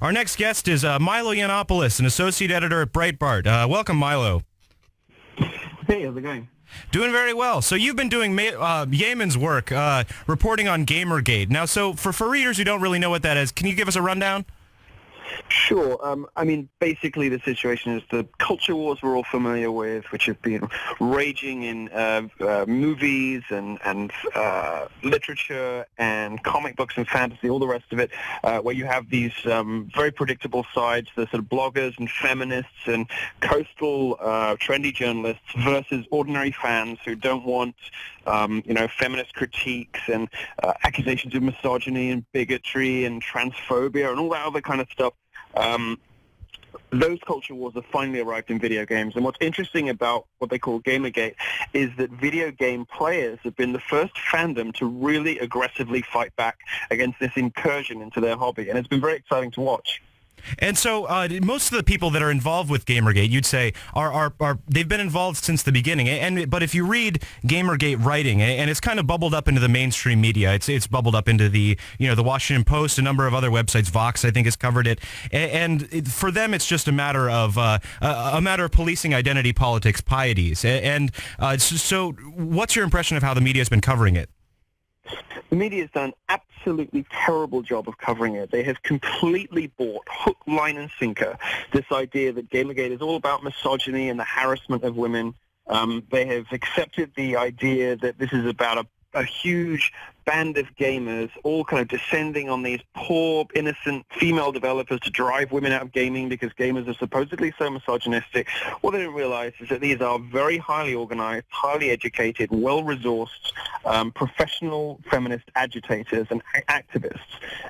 Our next guest is Milo Yiannopoulos, an associate editor at Breitbart. Welcome, Milo. Hey, how's it going? Doing very well. So you've been doing Yemen's work, reporting on Gamergate. Now, so for readers who don't really know what that is, can you give us a rundown? Sure. Basically the situation is the culture wars we're all familiar with, which have been raging in movies and literature and comic books and fantasy, all the rest of it, where you have these very predictable sides, the sort of bloggers and feminists and coastal trendy journalists versus ordinary fans who don't want feminist critiques and accusations of misogyny and bigotry and transphobia and all that other kind of stuff. Those culture wars have finally arrived in video games. And what's interesting about what they call Gamergate is that video game players have been the first fandom to really aggressively fight back against this incursion into their hobby. And it's been very exciting to watch. And so most of the people that are involved with Gamergate, you'd say, are they've been involved since the beginning. But if you read Gamergate writing, and it's kind of bubbled up into the mainstream media, it's bubbled up into the Washington Post, a number of other websites, Vox, I think, has covered it. And for them, it's just a matter of policing identity politics, pieties. So what's your impression of how the media has been covering it? The media has done an absolutely terrible job of covering it. They have completely bought hook, line, and sinker this idea that Gamergate is all about misogyny and the harassment of women. They have accepted the idea that this is about a huge band of gamers all kind of descending on these poor, innocent female developers to drive women out of gaming because gamers are supposedly so misogynistic. What they don't realize is that these are very highly organized, highly educated, well-resourced, professional feminist agitators and activists.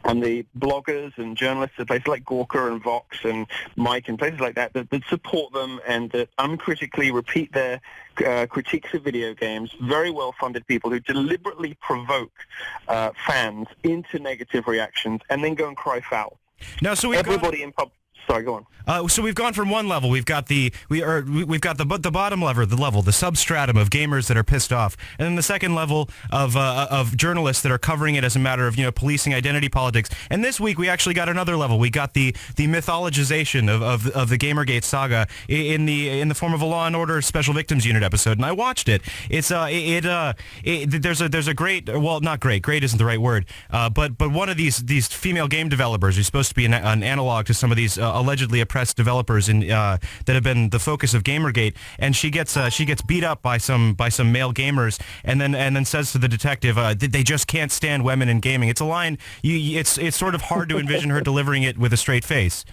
And the bloggers and journalists at places like Gawker and Vox and Mike and places like that support them and that uncritically repeat their critiques of video games, very well-funded people who deliberately provoke fans into negative reactions and then go and cry foul. Now, so Sorry, go on. So we've gone from one level. We've got the bottom level, the substratum of gamers that are pissed off, and then the second level of journalists that are covering it as a matter of policing identity politics. And this week we actually got another level. We got the mythologization of the Gamergate saga in the form of a Law and Order Special Victims Unit episode, and I watched it. It's there's a great, well, not great. Great isn't the right word. But one of these female game developers who's supposed to be an analog to some of these allegedly oppressed developers that have been the focus of Gamergate, and she gets beat up by some male gamers, and then says to the detective, they just can't stand women in gaming. It's a line it's sort of hard to envision her delivering it with a straight face.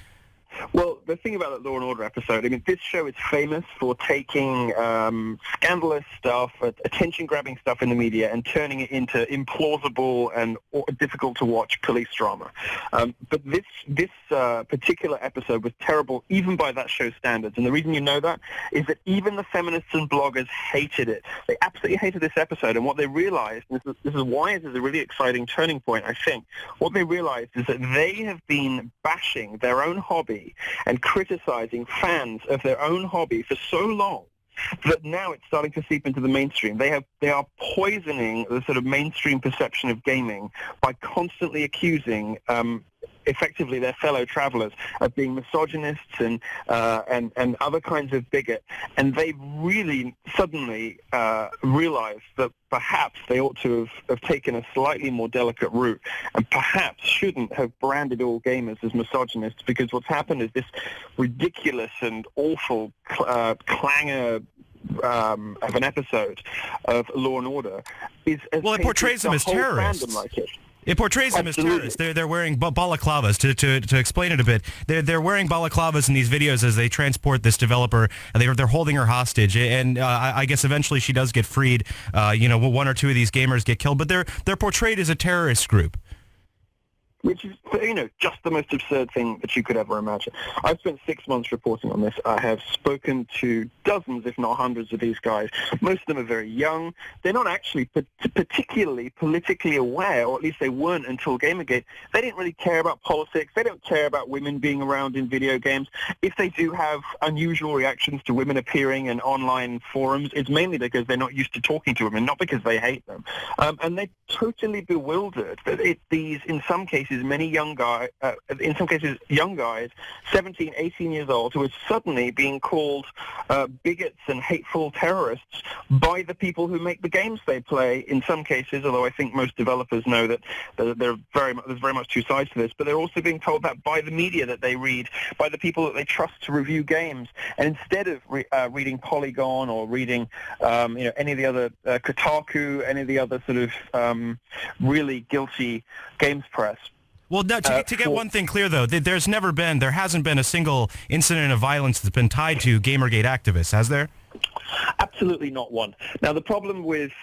Well, the thing about that Law and Order episode, this show is famous for taking scandalous stuff, attention-grabbing stuff in the media and turning it into implausible and difficult-to-watch police drama. But this particular episode was terrible even by that show's standards. And the reason you know that is that even the feminists and bloggers hated it. They absolutely hated this episode. And what they realized, and this is why it is a really exciting turning point, I think, what they realized is that they have been bashing their own hobby and criticizing fans of their own hobby for so long that now it's starting to seep into the mainstream. They are poisoning the sort of mainstream perception of gaming by constantly accusing effectively their fellow travelers of being misogynists and other kinds of bigot, and they really suddenly realized that perhaps they ought to have taken a slightly more delicate route and perhaps shouldn't have branded all gamers as misogynists, because what's happened is this ridiculous and awful clangor of an episode of Law and Order it portrays them as terrorists. It portrays them as terrorists. They're wearing balaclavas. To explain it a bit, they're wearing balaclavas in these videos as they transport this developer. They're holding her hostage, and I guess eventually she does get freed. One or two of these gamers get killed, but they're portrayed as a terrorist group. Which is, just the most absurd thing that you could ever imagine. I've spent 6 months reporting on this. I have spoken to dozens, if not hundreds, of these guys. Most of them are very young. They're not actually particularly politically aware, or at least they weren't until Gamergate. They didn't really care about politics. They don't care about women being around in video games. If they do have unusual reactions to women appearing in online forums, it's mainly because they're not used to talking to women, not because they hate them. And they're totally bewildered that these, in some cases, cases, in some cases, young guys, 17, 18 years old, who are suddenly being called bigots and hateful terrorists by the people who make the games they play. In some cases, although I think most developers know that there's very much two sides to this, but they're also being told that by the media that they read, by the people that they trust to review games. And instead of reading Polygon or reading any of the other Kotaku, any of the other sort of really guilty games press. Well, no, to get one thing clear, though, there hasn't been a single incident of violence that's been tied to Gamergate activists, has there? Absolutely not one. Now, the problem with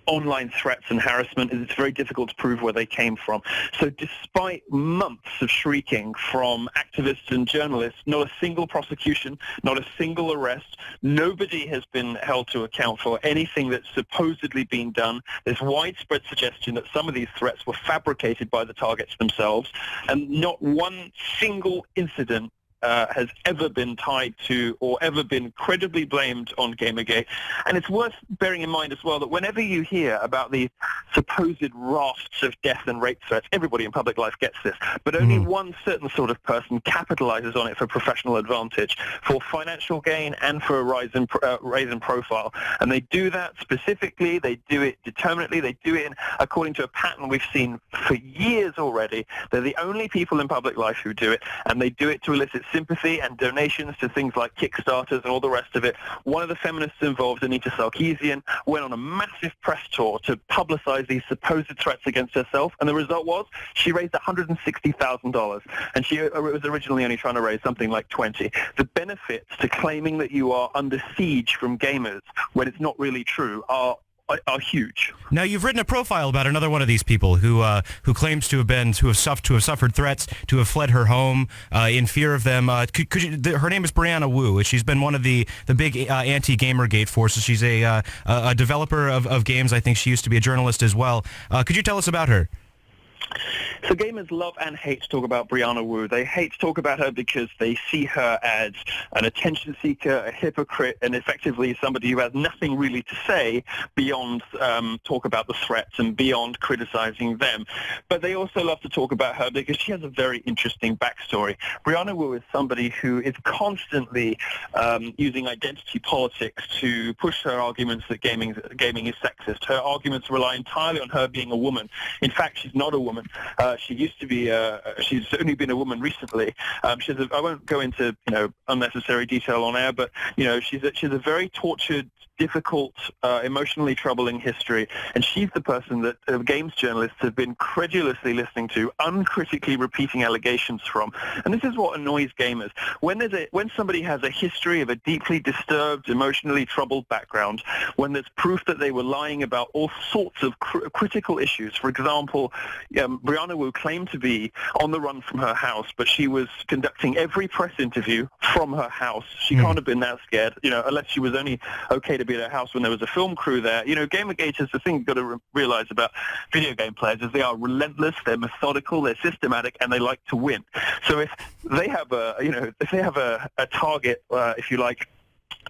online threats and harassment is it's very difficult to prove where they came from. So despite months of shrieking from activists and journalists, not a single prosecution, not a single arrest, nobody has been held to account for anything that's supposedly been done. There's widespread suggestion that some of these threats were fabricated by the targets themselves, and not one single incident has ever been tied to or ever been credibly blamed on Gamergate. And it's worth bearing in mind as well that whenever you hear about the supposed rafts of death and rape threats, everybody in public life gets this, but only one certain sort of person capitalizes on it for professional advantage, for financial gain and for a raise in profile. And they do that specifically, they do it determinately, they do it according to a pattern we've seen for years already. They're the only people in public life who do it, and they do it to elicit sympathy and donations to things like Kickstarters and all the rest of it. One of the feminists involved, Anita Sarkeesian, went on a massive press tour to publicize these supposed threats against herself, and the result was she raised $160,000, and she was originally only trying to raise something like 20. The benefits to claiming that you are under siege from gamers when it's not really true are huge. Now, you've written a profile about another one of these people who claims to have suffered threats, to have fled her home in fear of them. Her name is Brianna Wu. She's been one of the big anti-Gamergate forces. She's a developer of games. I think she used to be a journalist as well. Could you tell us about her? So gamers love and hate to talk about Brianna Wu. They hate to talk about her because they see her as an attention seeker, a hypocrite, and effectively somebody who has nothing really to say beyond talk about the threats and beyond criticizing them. But they also love to talk about her because she has a very interesting backstory. Brianna Wu is somebody who is constantly using identity politics to push her arguments that gaming is sexist. Her arguments rely entirely on her being a woman. In fact, she's not a woman. She used to be. She's only been a woman recently. I won't go into unnecessary detail on air, but she's a very tortured, difficult, emotionally troubling history, and she's the person that games journalists have been credulously listening to, uncritically repeating allegations from. And this is what annoys gamers. When somebody has a history of a deeply disturbed, emotionally troubled background, when there's proof that they were lying about all sorts of critical issues. For example, Brianna Wu claimed to be on the run from her house, but she was conducting every press interview from her house. She can't have been that scared, unless she was only okay to be at her house when there was a film crew there. Gamergate is the thing you've got to realize about video game players is they are relentless, they're methodical, they're systematic, and they like to win. So if they have a target, if you like,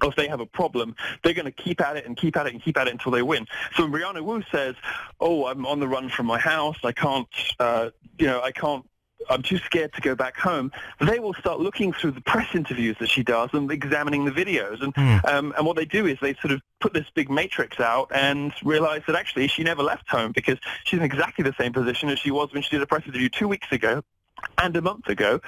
or if they have a problem, they're going to keep at it and keep at it and keep at it until they win. So when Brianna Wu says, I'm on the run from my house, I'm too scared to go back home, they will start looking through the press interviews that she does and examining the videos. And what they do is they sort of put this big matrix out and realize that actually she never left home because she's in exactly the same position as she was when she did a press interview 2 weeks ago. And a month ago,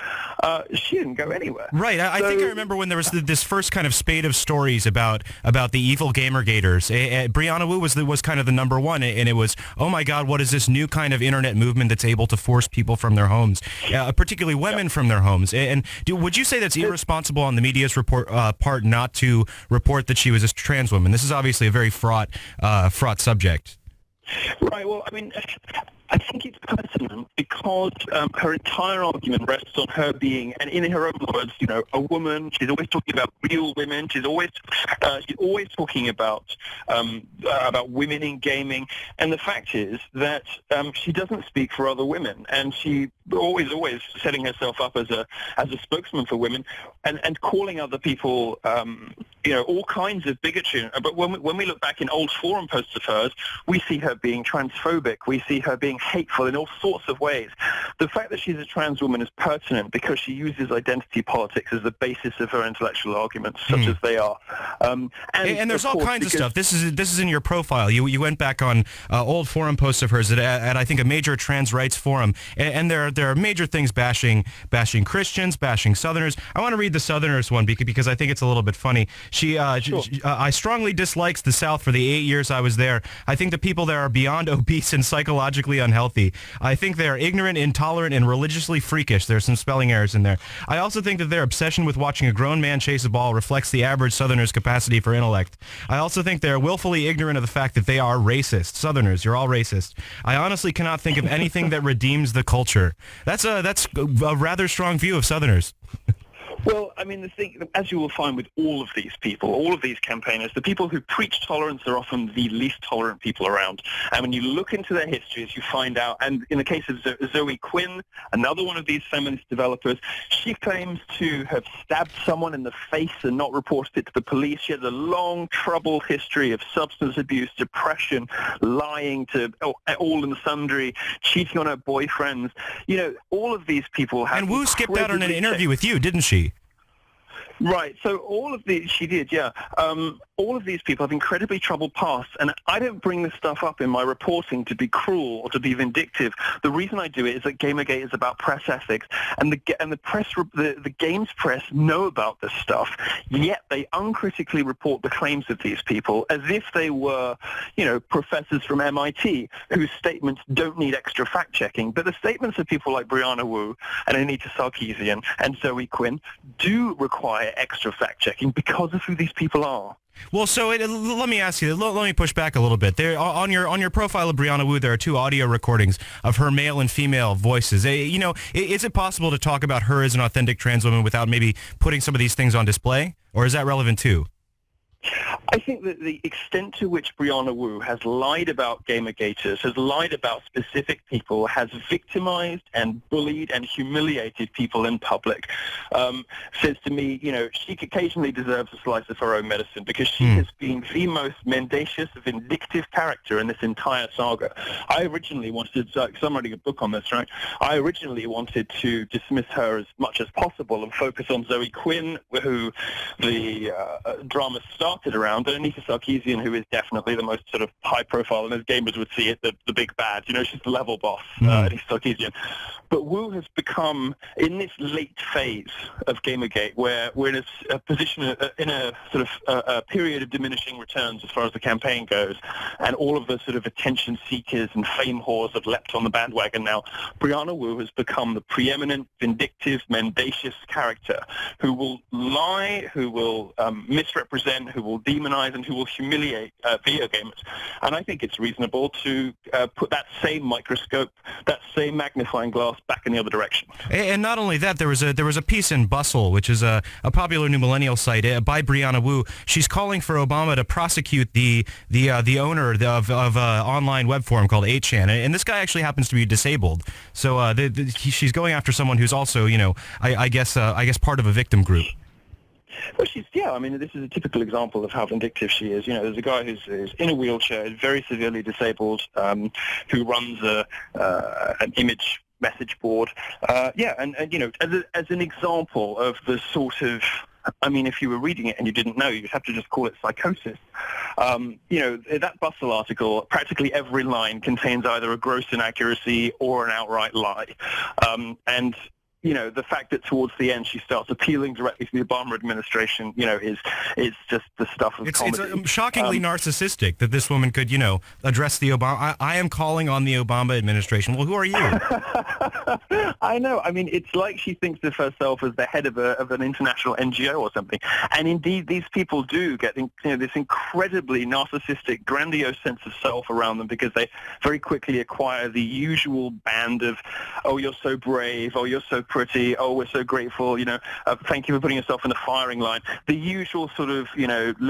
she didn't go anywhere. Right. I think I remember when there was this first kind of spate of stories about the evil Gamergaters. Brianna Wu was kind of the number one, and it was, oh my God, what is this new kind of internet movement that's able to force people from their homes, particularly women from their homes? And would you say that's irresponsible on the media's part not to report that she was a trans woman? This is obviously a very fraught subject. Right. Well, I mean, I think it's pertinent because her entire argument rests on her being, and in her own words, a woman. She's always talking about real women. She's always talking about women in gaming. And the fact is that she doesn't speak for other women, and she always setting herself up as a spokesman for women, and calling other people all kinds of bigotry. But when we look back in old forum posts of hers, we see her being transphobic. We see her being being hateful in all sorts of ways. The fact that she's a trans woman is pertinent because she uses identity politics as the basis of her intellectual arguments, such as they are. And there's all kinds of stuff. This is in your profile. You went back on old forum posts of hers at I think a major trans rights forum, and there are major things bashing Christians, bashing Southerners. I want to read the Southerners one because I think it's a little bit funny. I strongly dislikes the South for the 8 years I was there. I think the people there are beyond obese and psychologically unhealthy. I think they are ignorant, intolerant, and religiously freakish. There's some spelling errors in there. I also think that their obsession with watching a grown man chase a ball reflects the average Southerner's capacity for intellect. I also think they are willfully ignorant of the fact that they are racist. Southerners, you're all racist. I honestly cannot think of anything that redeems the culture. That's a rather strong view of Southerners. Well, I mean, the thing, as you will find with all of these people, all of these campaigners, the people who preach tolerance are often the least tolerant people around. And when you look into their histories, you find out, and in the case of Zoe Quinn, another one of these feminist developers, she claims to have stabbed someone in the face and not reported it to the police. She has a long, troubled history of substance abuse, depression, lying to all and sundry, cheating on her boyfriends. You know, all of these people have... And Wu skipped out on an interview with you, didn't she? Right. So all of these, she did, yeah. All of these people have incredibly troubled pasts, and I don't bring this stuff up in my reporting to be cruel or to be vindictive. The reason I do it is that Gamergate is about press ethics, and the games press know about this stuff, yet they uncritically report the claims of these people as if they were, professors from MIT whose statements don't need extra fact-checking. But the statements of people like Brianna Wu and Anita Sarkeesian and Zoe Quinn do require extra fact-checking because of who these people are. Well, so let me ask you. Let me push back a little bit. There on your profile of Brianna Wu, there are 2 audio recordings of her male and female voices. Is it possible to talk about her as an authentic trans woman without maybe putting some of these things on display, or is that relevant too? I think that the extent to which Brianna Wu has lied about Gamergaters, has lied about specific people, has victimized and bullied and humiliated people in public, says to me, she occasionally deserves a slice of her own medicine because she has been the most mendacious, vindictive character in this entire saga. I originally wanted, because I'm writing a book on this, right? I originally wanted to dismiss her as much as possible and focus on Zoe Quinn, who the drama started around, and Anita Sarkeesian, who is definitely the most sort of high-profile, and as gamers would see it, the big bad. She's the level boss, Anita Sarkeesian. But Wu has become, in this late phase of Gamergate, where we're in a position, in a sort of a period of diminishing returns as far as the campaign goes, and all of the sort of attention seekers and fame whores have leapt on the bandwagon now. Brianna Wu has become the preeminent, vindictive, mendacious character who will lie, who will misrepresent, who will demonize, and who will humiliate video gamers. And I think it's reasonable to put that same microscope, that same magnifying glass back in the other direction. And not only that, there was a piece in Bustle, which is a popular new millennial site, by Brianna Wu. She's calling for Obama to prosecute the owner of online web forum called 8chan. And this guy actually happens to be disabled. So she's going after someone who's also, I guess part of a victim group. Well, this is a typical example of how vindictive she is. There's a guy who's in a wheelchair, very severely disabled, who runs an image message board. As an example of the sort of, if you were reading it and you didn't know, you'd have to just call it psychosis. That Bustle article, practically every line contains either a gross inaccuracy or an outright lie. The fact that towards the end she starts appealing directly to the Obama administration, is just the stuff of comedy. It's shockingly narcissistic that this woman could, address the Obama. I am calling on the Obama administration. Well, who are you? I know. It's like she thinks of herself as the head of an international NGO or something. And indeed, these people do get this incredibly narcissistic, grandiose sense of self around them because they very quickly acquire the usual band of, oh, you're so brave, oh, you're so pretty, oh, we're so grateful, thank you for putting yourself in the firing line. The usual sort of,